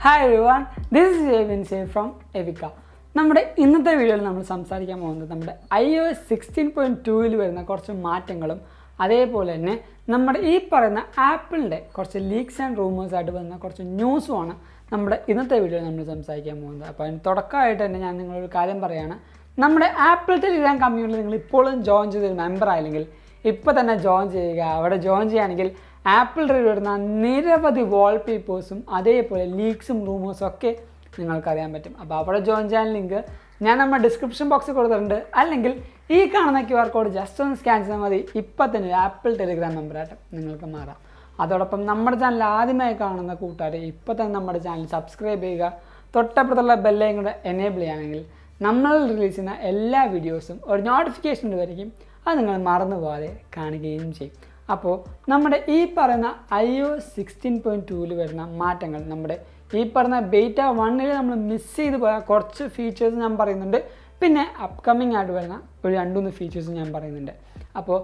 Hi everyone, this is Xavier from Evika. നമ്മുടെ ഇന്നത്തെ വീഡിയോയിൽ നമ്മൾ സംസാരിക്കാൻ പോകുന്നത് നമ്മുടെ iOS 16.2ൽ വരുന്ന കുറച്ച് മാറ്റങ്ങളും അതേപോലെ തന്നെ നമ്മുടെ ഈ പറയുന്ന ആപ്പിളിൻ്റെ കുറച്ച് ലീക്സ് ആൻഡ് റൂമേഴ്സ് ആയിട്ട് വരുന്ന കുറച്ച് ന്യൂസുമാണ് നമ്മുടെ ഇന്നത്തെ വീഡിയോയിൽ നമ്മൾ സംസാരിക്കാൻ പോകുന്നത്. അപ്പോൾ അതിന് തുടക്കമായിട്ട് തന്നെ ഞാൻ നിങ്ങളൊരു കാര്യം പറയുകയാണ്. നമ്മുടെ ആപ്പിൾ ടെലിഗ്രാം കമ്മ്യൂണിറ്റിയിൽ നിങ്ങൾ ഇപ്പോഴും ജോയിൻ ചെയ്തൊരു മെമ്പർ ആയില്ലെങ്കിൽ ഇപ്പോൾ തന്നെ ജോയിൻ ചെയ്യുക. അവിടെ ജോയിൻ ചെയ്യുകയാണെങ്കിൽ ആപ്പിൾ റിവ്യൂ വരുന്ന നിരവധി വാൾപേപ്പേഴ്സും അതേപോലെ ലീക്സും റൂമേഴ്സും ഒക്കെ നിങ്ങൾക്കറിയാൻ പറ്റും. അപ്പോൾ അവിടെ ജോയിൻ ചെയ്യാൻ ലിങ്ക് ഞാൻ നമ്മുടെ ഡിസ്ക്രിപ്ഷൻ ബോക്സിൽ കൊടുത്തിട്ടുണ്ട്. അല്ലെങ്കിൽ ഈ കാണുന്ന QR കോഡ് ജസ്റ്റ് ഒന്ന് സ്കാൻ ചെയ്താൽ മതി. ഇപ്പം തന്നെ ആപ്പിൾ ടെലിഗ്രാം മെമ്പറായിട്ട് നിങ്ങൾക്ക് മാറാം. അതോടൊപ്പം നമ്മുടെ ചാനൽ ആദ്യമായി കാണുന്ന കൂട്ടുകാർ ഇപ്പോൾ തന്നെ നമ്മുടെ ചാനൽ സബ്സ്ക്രൈബ് ചെയ്യുക. തൊട്ടപ്പുറത്തുള്ള ബെല്ലൈക്കൺ കൂടെ എനേബിൾ ചെയ്യുകയാണെങ്കിൽ നമ്മൾ റിലീസ് ചെയ്യുന്ന എല്ലാ വീഡിയോസും ഒരു നോട്ടിഫിക്കേഷൻ വരികയും അത് നിങ്ങൾ മറന്നു പോകാതെ കാണുകയും ചെയ്യും. അപ്പോൾ നമ്മുടെ ഈ പറയുന്ന iOS 16.2ൽ വരുന്ന മാറ്റങ്ങൾ, നമ്മുടെ ഈ പറയുന്ന ബീറ്റ 1ൽ നമ്മൾ മിസ് ചെയ്ത് പോയ കുറച്ച് ഫീച്ചേഴ്സ് ഞാൻ പറയുന്നുണ്ട്. പിന്നെ അപ്കമിങ് ആയിട്ട് വരുന്ന ഒരു 2-3 ഫീച്ചേഴ്സ് ഞാൻ പറയുന്നുണ്ട്. അപ്പോൾ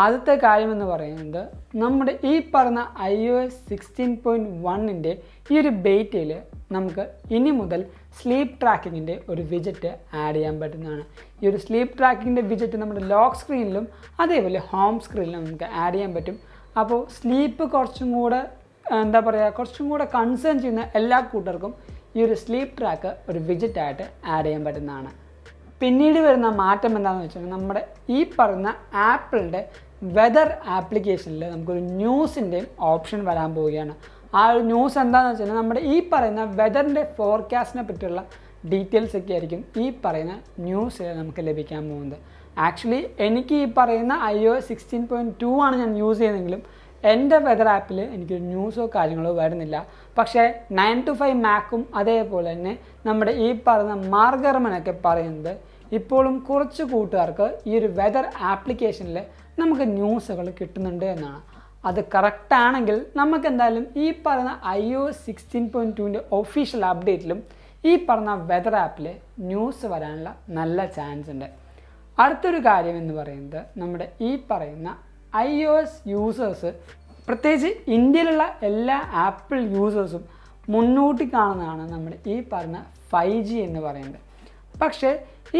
ആദ്യത്തെ കാര്യം എന്ന് പറയുന്നത്, നമ്മുടെ ഈ പറഞ്ഞ iOS 16.1ൻ്റെ ഈ ഒരു ബീറ്റയിൽ നമുക്ക് ഇനി മുതൽ സ്ലീപ്പ് ട്രാക്കിങ്ങിൻ്റെ ഒരു വിജറ്റ് ആഡ് ചെയ്യാൻ പറ്റുന്നതാണ്. ഈ ഒരു സ്ലീപ്പ് ട്രാക്കിങ്ങിൻ്റെ വിജറ്റ് നമ്മുടെ ലോക്ക് സ്ക്രീനിലും അതേപോലെ ഹോം സ്ക്രീനിലും നമുക്ക് ആഡ് ചെയ്യാൻ പറ്റും. അപ്പോൾ സ്ലീപ്പ് കുറച്ചും കൂടെ കുറച്ചും കൂടെ കൺസേൺ ചെയ്യുന്ന എല്ലാ കൂട്ടർക്കും ഈ ഒരു സ്ലീപ്പ് ട്രാക്ക് ഒരു വിജറ്റായിട്ട് ആഡ് ചെയ്യാൻ പറ്റുന്നതാണ്. പിന്നീട് വരുന്ന മാറ്റം എന്താണെന്ന് വെച്ചാൽ, നമ്മുടെ ഈ പറയുന്ന ആപ്പിളിൻ്റെ വെതർ ആപ്ലിക്കേഷനിൽ നമുക്കൊരു ന്യൂസിൻ്റെയും ഓപ്ഷൻ വരാൻ പോവുകയാണ്. ആ ഒരു ന്യൂസ് എന്താണെന്ന് വെച്ചാൽ, നമ്മുടെ ഈ പറയുന്ന വെതറിൻ്റെ ഫോർകാസ്റ്റിനെ പറ്റിയുള്ള ഡീറ്റെയിൽസ് ഒക്കെ ആയിരിക്കും ഈ പറയുന്ന ന്യൂസിൽ നമുക്ക് ലഭിക്കാൻ പോകുന്നത്. ആക്ച്വലി എനിക്ക് ഈ പറയുന്ന iOS 16.2 ആണ് ഞാൻ യൂസ് ചെയ്യുന്നതെങ്കിലും എൻ്റെ വെതർ ആപ്പിൽ എനിക്ക് ന്യൂസോ കാര്യങ്ങളോ വരുന്നില്ല. പക്ഷേ 9 to 5 മാക്കും അതേപോലെ തന്നെ നമ്മുടെ ഈ പറയുന്ന മാർഗർമനൊക്കെ പറയുന്നത് ഇപ്പോഴും കുറച്ച് കൂട്ടുകാർക്ക് ഈ ഒരു വെതർ ആപ്ലിക്കേഷനിൽ നമുക്ക് ന്യൂസുകൾ കിട്ടുന്നുണ്ട് എന്നാണ്. അത് കറക്റ്റാണെങ്കിൽ നമുക്ക് എന്തായാലും ഈ പറയുന്ന iOS 16.2ൻ്റെ ഒഫീഷ്യൽ അപ്ഡേറ്റിലും ഈ പറഞ്ഞ വെതർ ആപ്പിൽ ന്യൂസ് വരാനുള്ള നല്ല ചാൻസ് ഉണ്ട്. അടുത്തൊരു കാര്യം എന്ന് പറയുന്നത്, നമ്മുടെ ഈ പറയുന്ന iOS യൂസേഴ്സ്, പ്രത്യേകിച്ച് ഇന്ത്യയിലുള്ള എല്ലാ ആപ്പിൾ യൂസേഴ്സും മുന്നോട്ട് കാണുന്നതാണ് നമ്മുടെ ഈ പറഞ്ഞ 5G എന്ന് പറയുന്നത്. പക്ഷേ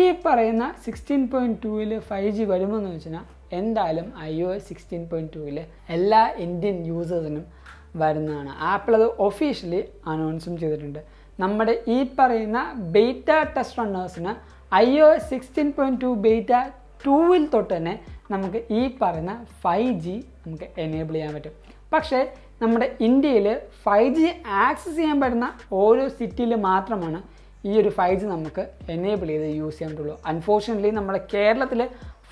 ഈ പറയുന്ന 16.2ൽ 5G വരുമെന്ന് വെച്ചാൽ എന്തായാലും iOS 16.2ൽ എല്ലാ ഇന്ത്യൻ യൂസേഴ്സിനും വരുന്നതാണ്. ആപ്പിൾ അത് ഒഫീഷ്യലി അനൗൺസും ചെയ്തിട്ടുണ്ട്. നമ്മുടെ ഈ പറയുന്ന ബീറ്റ ടെസ്റ്റ് റണ്ണേഴ്സിന് iOS 16.2 ബീറ്റ 2ൽ തൊട്ട് തന്നെ നമുക്ക് ഈ പറയുന്ന 5G നമുക്ക് എനേബിൾ ചെയ്യാൻ പറ്റും. പക്ഷേ നമ്മുടെ ഇന്ത്യയിൽ 5G ആക്സസ് ചെയ്യാൻ പറ്റുന്ന ഓരോ സിറ്റിയിൽ മാത്രമാണ് ഈ ഒരു 5G നമുക്ക് എനേബിൾ ചെയ്ത് യൂസ് ചെയ്യാൻ പറ്റുള്ളൂ. അൺഫോർച്യുനേറ്റ്ലി നമ്മുടെ കേരളത്തിൽ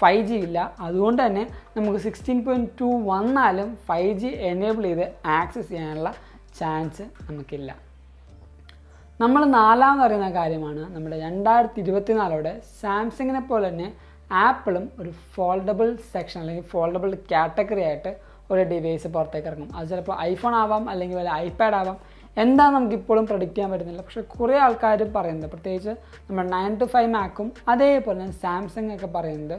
5G ഇല്ല. അതുകൊണ്ട് തന്നെ നമുക്ക് 16.2 വന്നാലും 5G എനേബിൾ ചെയ്ത് ആക്സസ് ചെയ്യാനുള്ള ചാൻസ് നമുക്കില്ല. നമ്മൾ നാലാമത് അറിയുന്ന കാര്യമാണ്, നമ്മുടെ 2024 സാംസങ്ങിനെ പോലെ തന്നെ ആപ്പിളും ഒരു ഫോൾഡബിൾ സെക്ഷൻ അല്ലെങ്കിൽ ഫോൾഡബിൾ കാറ്റഗറി ആയിട്ട് ഒരു ഡിവൈസ് പുറത്തേക്ക് ഇറങ്ങും. അത് ചിലപ്പോൾ ഐഫോൺ ആവാം അല്ലെങ്കിൽ വല്ല ഐപാഡ് ആവാം, എന്താണെന്ന് നമുക്കിപ്പോഴും പ്രഡിക്റ്റ് ചെയ്യാൻ പറ്റുന്നില്ല. പക്ഷേ കുറേ ആൾക്കാർ പറയുന്നത്, പ്രത്യേകിച്ച് നമ്മുടെ 9 to 5 മാക്കും അതേപോലെ തന്നെ സാംസങ് ഒക്കെ പറയുന്നത്,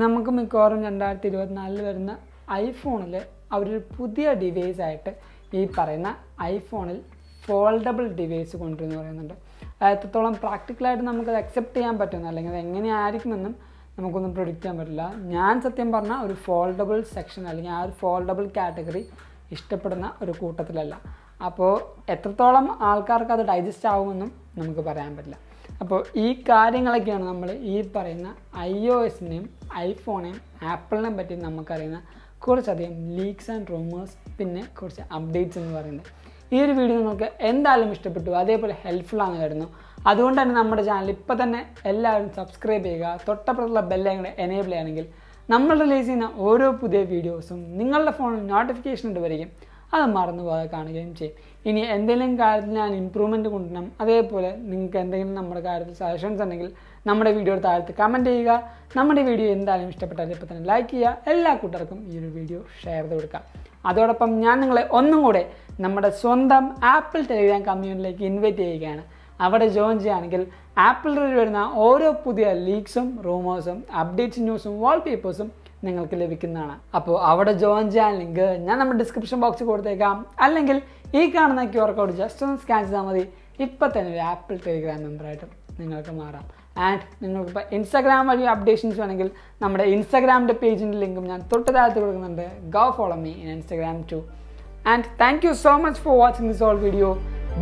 നമുക്ക് മിക്കവാറും 2024 വരുന്ന ഐഫോണിൽ അവരൊരു പുതിയ ഡിവൈസായിട്ട് ഈ പറയുന്ന ഐഫോണിൽ ഫോൾഡബിൾ ഡിവൈസ് കൊണ്ടുവരുമെന്ന് പറയുന്നുണ്ട്. എത്രത്തോളം പ്രാക്ടിക്കലായിട്ട് നമുക്കത് അക്സെപ്റ്റ് ചെയ്യാൻ പറ്റുന്നു അല്ലെങ്കിൽ അത് എങ്ങനെയായിരിക്കുമെന്നും നമുക്കൊന്നും പ്രൊഡിക്റ്റ് ചെയ്യാൻ പറ്റില്ല. ഞാൻ സത്യം പറഞ്ഞാൽ ഒരു ഫോൾഡബിൾ സെക്ഷൻ അല്ലെങ്കിൽ ആ ഒരു ഫോൾഡബിൾ കാറ്റഗറി ഇഷ്ടപ്പെടുന്ന ഒരു കൂട്ടത്തിലല്ല. അപ്പോൾ എത്രത്തോളം ആൾക്കാർക്ക് അത് ഡൈജസ്റ്റ് ആവുമെന്നും നമുക്ക് പറയാൻ പറ്റില്ല. അപ്പോൾ ഈ കാര്യങ്ങളൊക്കെയാണ് നമ്മൾ ഈ പറയുന്ന iOSനെയും ഐഫോണിനെയും ആപ്പിളിനെയും പറ്റി നമുക്കറിയുന്ന കുറച്ചധികം ലീക്സ് ആൻഡ് റൂമേഴ്സ് പിന്നെ കുറച്ച് അപ്ഡേറ്റ്സ് എന്ന് പറയുന്നത്. ഈ ഒരു വീഡിയോ നിങ്ങൾക്ക് എന്തായാലും ഇഷ്ടപ്പെട്ടു, അതേപോലെ ഹെൽപ്ഫുൾ ആണെന്ന് കരുതുന്നു. അതുകൊണ്ട് തന്നെ നമ്മുടെ ചാനൽ ഇപ്പോൾ തന്നെ എല്ലാവരും സബ്സ്ക്രൈബ് ചെയ്യുക. തൊട്ടപ്പുറത്തുള്ള ബെല്ലൈക്കൺ എനേബിൾ ചെയ്യുകയാണെങ്കിൽ നമ്മൾ റിലീസ് ചെയ്യുന്ന ഓരോ പുതിയ വീഡിയോസും നിങ്ങളുടെ ഫോണിൽ നോട്ടിഫിക്കേഷൻ ഇട്ട് വരികയും അത് മറന്നു പോകാതെ കാണുകയും ചെയ്യും. ഇനി എന്തെങ്കിലും കാര്യത്തിൽ ഞാൻ ഇമ്പ്രൂവ്മെൻറ്റ് കൊണ്ടുവരണം, അതേപോലെ നിങ്ങൾക്ക് എന്തെങ്കിലും നമ്മുടെ കാര്യത്തിൽ സജഷൻസ് ഉണ്ടെങ്കിൽ നമ്മുടെ വീഡിയോ താഴത്ത് കമൻറ്റ് ചെയ്യുക. നമ്മുടെ വീഡിയോ എന്തായാലും ഇഷ്ടപ്പെട്ടാൽ ഇപ്പോൾ തന്നെ ലൈക്ക് ചെയ്യുക. എല്ലാ കൂട്ടർക്കും ഈ ഒരു വീഡിയോ ഷെയർ ചെയ്ത് കൊടുക്കുക. അതോടൊപ്പം ഞാൻ നിങ്ങളെ ഒന്നും കൂടെ നമ്മുടെ സ്വന്തം ആപ്പിൾ ടെലിഗ്രാം കമ്മ്യൂണിറ്റിയിലേക്ക് ഇൻവൈറ്റ് ചെയ്യുകയാണ്. അവിടെ ജോയിൻ ചെയ്യുകയാണെങ്കിൽ ആപ്പിളിൽ വരുന്ന ഓരോ പുതിയ ലീക്സും റൂമേഴ്സും അപ്ഡേറ്റ്സ് ന്യൂസും വാൾപേപ്പേഴ്സും നിങ്ങൾക്ക് ലഭിക്കുന്നതാണ്. അപ്പോൾ അവിടെ ജോയിൻ ചെയ്യാൻ ലിങ്ക് ഞാൻ നമ്മുടെ ഡിസ്ക്രിപ്ഷൻ ബോക്സിൽ കൊടുത്തേക്കാം. അല്ലെങ്കിൽ ഈ കാണുന്ന QR കോഡ് ജസ്റ്റ് ഒന്ന് സ്കാൻ ചെയ്താൽ മതി. ഇപ്പം തന്നെ ഒരു ആപ്പിൾ ടെലിഗ്രാം മെമ്പറായിട്ടും നിങ്ങൾക്ക് മാറാം. ആൻഡ് നിങ്ങൾക്കിപ്പോൾ ഇൻസ്റ്റാഗ്രാം വഴി അപ്ഡേഷൻസ് വേണമെങ്കിൽ നമ്മുടെ ഇൻസ്റ്റാഗ്രാമിൻ്റെ പേജിൻ്റെ ലിങ്കും ഞാൻ തൊട്ട് താഴത്ത് കൊടുക്കുന്നുണ്ട്. Go follow me in Instagram too. And thank you so much for watching this whole video.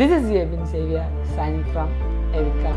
This is Abin Xavier signing from Evika.